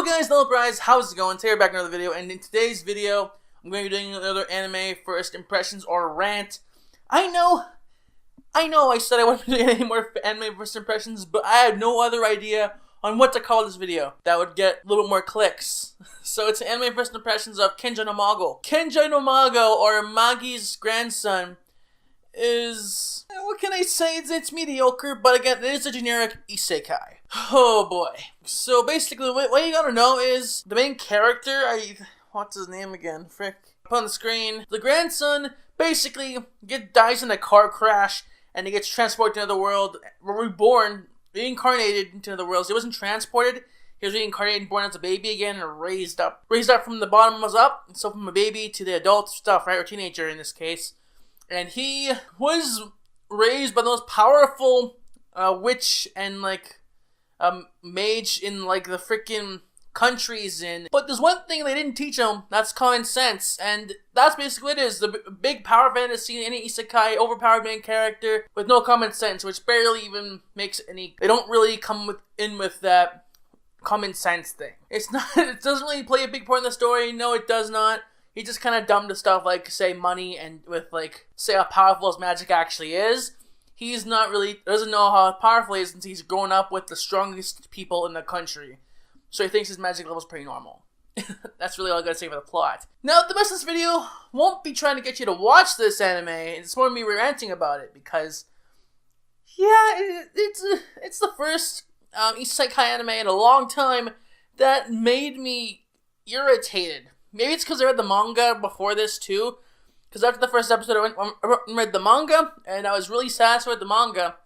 Hello guys, AnimeUpRise, how's it going? Today we're back in another video, and in today's video, I'm going to be doing another anime first impressions or rant. I know I said I wasn't doing any more anime first impressions, but I had no other idea on what to call this video that would get a little bit more clicks. So it's anime first impressions of Kenja No Mago. Kenja No Mago, or Magi's grandson, is, what can I say, it's mediocre, but again, it is a generic isekai. Oh boy. So basically, what you gotta know is, the main character, what's his name again? Frick. Up on the screen. The grandson basically dies in a car crash, and he gets transported to another world, reborn, reincarnated into another world. So he wasn't transported, he was reincarnated and born as a baby again, and raised up from the bottom was up, so from a baby to the adult stuff, right, or teenager in this case. And he was raised by the most powerful witch and mage in the freaking countries in. But there's one thing they didn't teach him, that's common sense, and that's basically what it is. The big power fantasy in any isekai, overpowered main character with no common sense, which barely even makes any. They don't really come in with that common sense thing. It's not. It doesn't really play a big part in the story. No, it does not. He just kind of dumb to stuff like, say, money, and with, say how powerful his magic actually is. He's not really, doesn't know how powerful he is since he's grown up with the strongest people in the country. So he thinks his magic level is pretty normal. That's really all I gotta say for the plot. Now, the rest of this video won't be trying to get you to watch this anime. It's more me ranting about it, because, yeah, it's the first isekai anime in a long time that made me irritated. Maybe it's because I read the manga before this too, because after the first episode I went and read the manga, and I was really satisfied with the manga.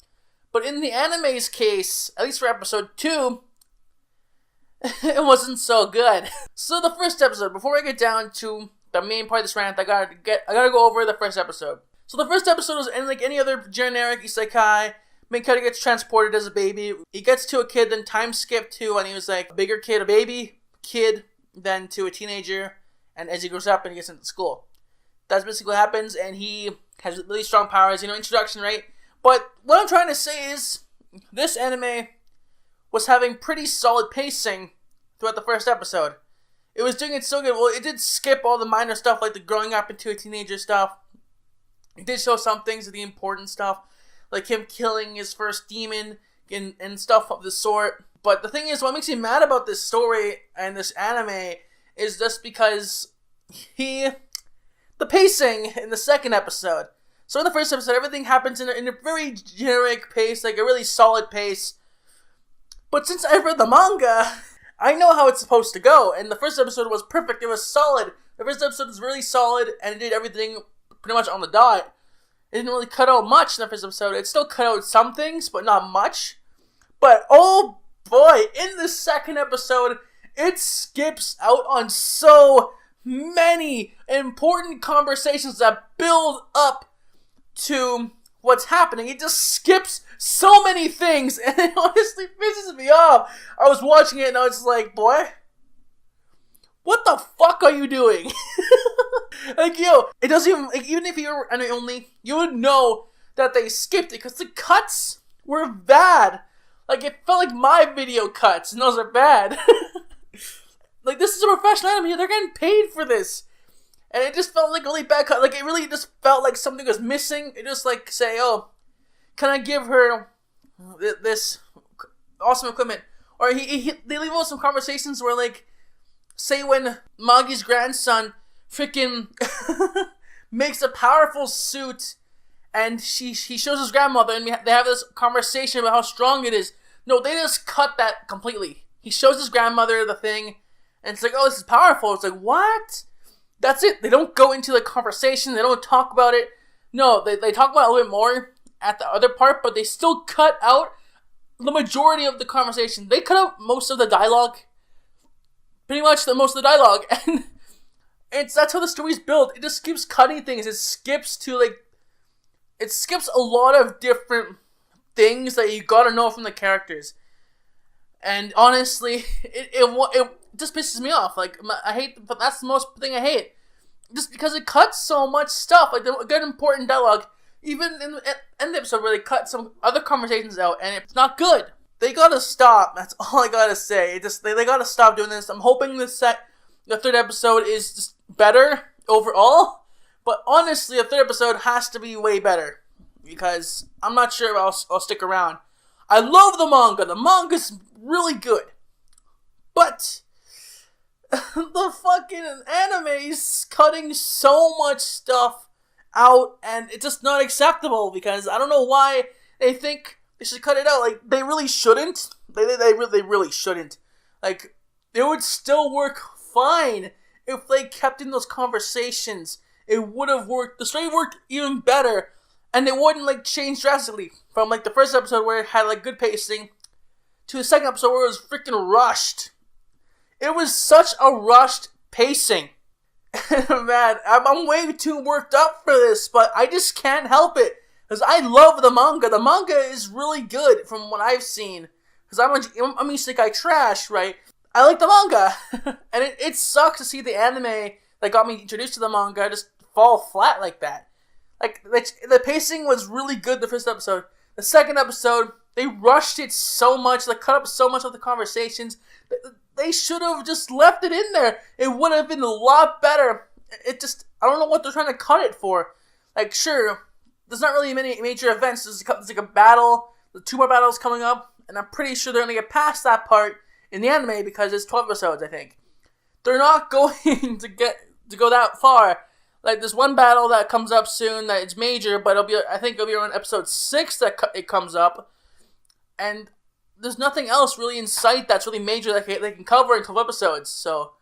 But in the anime's case, at least for episode 2, it wasn't so good. So the first episode, before I get down to the main part of this rant, I gotta go over the first episode. So the first episode was like any other generic isekai. Main character gets transported as a baby. He gets to a kid, then time skip to when he was like a bigger kid, a baby kid, then to a teenager, and as he grows up and he gets into school. That's basically what happens, and he has really strong powers, introduction, right? But what I'm trying to say is, this anime was having pretty solid pacing throughout the first episode. It was doing it so good. Well, it did skip all the minor stuff, like the growing up into a teenager stuff. It did show some things of the important stuff, like him killing his first demon and stuff of the sort. But the thing is, what makes me mad about this story and this anime is just because the pacing in the second episode. So in the first episode, everything happens in a very generic pace, like a really solid pace. But since I've read the manga, I know how it's supposed to go, and the first episode was perfect. It was solid. The first episode was really solid, and it did everything pretty much on the dot. It didn't really cut out much in the first episode. It still cut out some things, but not much. But oh boy, in the second episode, it skips out on so many important conversations that build up to what's happening. It just skips so many things, and it honestly pisses me off. I was watching it and I was like, boy, what the fuck are you doing? It doesn't even, even if you were only, you would know that they skipped it, because the cuts were bad. It felt like my video cuts, and those are bad. This is a professional anime, they're getting paid for this. And it just felt like a really bad cut. It really just felt like something was missing. It just say, oh, can I give her this awesome equipment? Or they leave out some conversations where, say when Magi's grandson freaking makes a powerful suit, and he shows his grandmother, and they have this conversation about how strong it is. No, they just cut that completely. He shows his grandmother the thing, and it's like, oh, this is powerful. It's like, what? That's it. They don't go into the conversation. They don't talk about it. No, they talk about it a little bit more at the other part, but they still cut out the majority of the conversation. They cut out most of the dialogue. Pretty much most of the dialogue. And that's how the story's built. It just keeps cutting things. It skips to, it skips a lot of different things that you gotta know from the characters. And honestly, it just pisses me off. I hate, but that's the most thing I hate. Just because it cuts so much stuff, the good important dialogue. Even in the episode where they cut some other conversations out, and it's not good. they gotta stop. That's all I gotta say. They gotta stop doing this. I'm hoping the third episode is just better overall. But honestly, the third episode has to be way better. Because I'm not sure if I'll stick around. I love the manga. The manga's really good. But the fucking anime is cutting so much stuff out, and it's just not acceptable, because I don't know why they think they should cut it out. Like, they really shouldn't. They really shouldn't. Like, it would still work fine if they kept in those conversations. It would have worked. The story worked even better, and it wouldn't, like, change drastically from, like, the first episode where it had, like, good pacing to the second episode where it was freaking rushed. It was such a rushed pacing. Man, I'm way too worked up for this, but I just can't help it. Because I love the manga. The manga is really good from what I've seen. Because I'm a isekai trash, right? I like the manga. And it sucks to see the anime that got me introduced to the manga just fall flat like that. Like, the pacing was really good the first episode. The second episode, they rushed it so much. They cut up so much of the conversations. They should have just left it in there. It would have been a lot better. I don't know what they're trying to cut it for. Like, sure, there's not really many major events. There's like a battle. The 2 more battles coming up. And I'm pretty sure they're going to get past that part in the anime because it's 12 episodes, I think. They're not going to go that far. Like, there's one battle that comes up soon that it's major, but I think it'll be around episode 6 that it comes up. And there's nothing else really in sight that's really major that they can cover in 12 episodes. So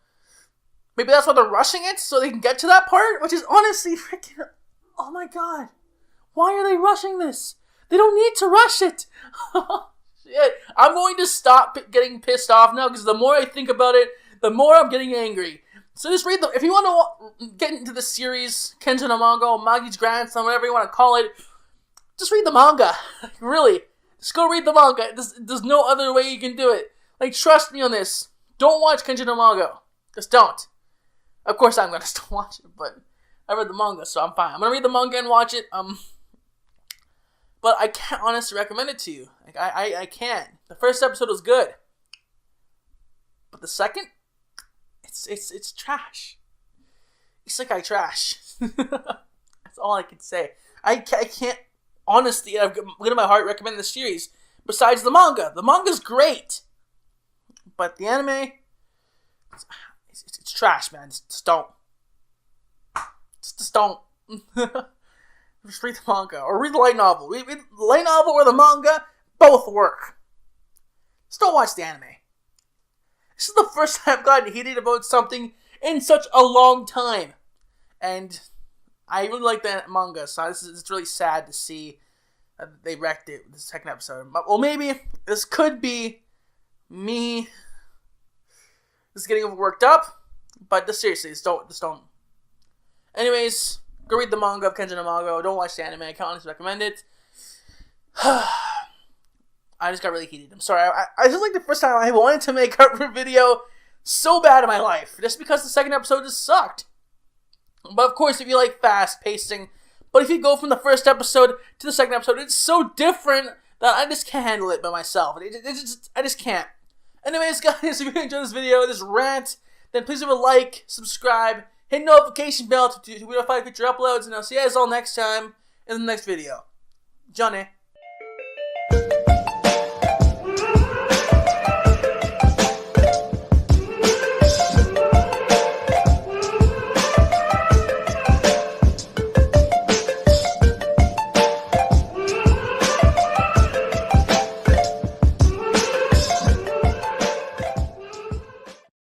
maybe that's why they're rushing it, so they can get to that part, which is honestly freaking... Oh my god. Why are they rushing this? They don't need to rush it. Shit. I'm going to stop getting pissed off now, because the more I think about it, the more I'm getting angry. So just read if you want to get into the series, Kenja No Mago, Magi's grandson, whatever you want to call it, just read the manga. Really. Just go read the manga. There's no other way you can do it. Like, trust me on this. Don't watch Kenja No Mago. Just don't. Of course I'm going to still watch it, but I read the manga, so I'm fine. I'm going to read the manga and watch it. But I can't honestly recommend it to you. Like, I can't. The first episode was good. But the second, it's trash. Isekai trash. That's all I can say. I can't honestly, I've got my heart recommend this series. Besides the manga. The manga's great. But the anime, it's trash, man. Just don't. Just don't. Just read the manga. Or read the light novel. Read the light novel or the manga. Both work. Just don't watch the anime. This is the first time I've gotten heated about something in such a long time. And I really like the manga, so it's really sad to see they wrecked it with the second episode. Well, maybe this could be me just getting worked up, but seriously, just don't. Anyways, go read the manga of Kenja No Mago. Don't watch the anime. I can't honestly recommend it. I just got really heated. I'm sorry. I just like the first time I wanted to make a video so bad in my life, just because the second episode just sucked. But of course, if you like fast pacing, but if you go from the first episode to the second episode, it's so different that I just can't handle it by myself. I just can't. Anyways, guys, if you enjoyed this video, this rant, then please leave a like, subscribe, hit notification bell to notify future uploads, and I'll see you guys all next time in the next video. Johnny.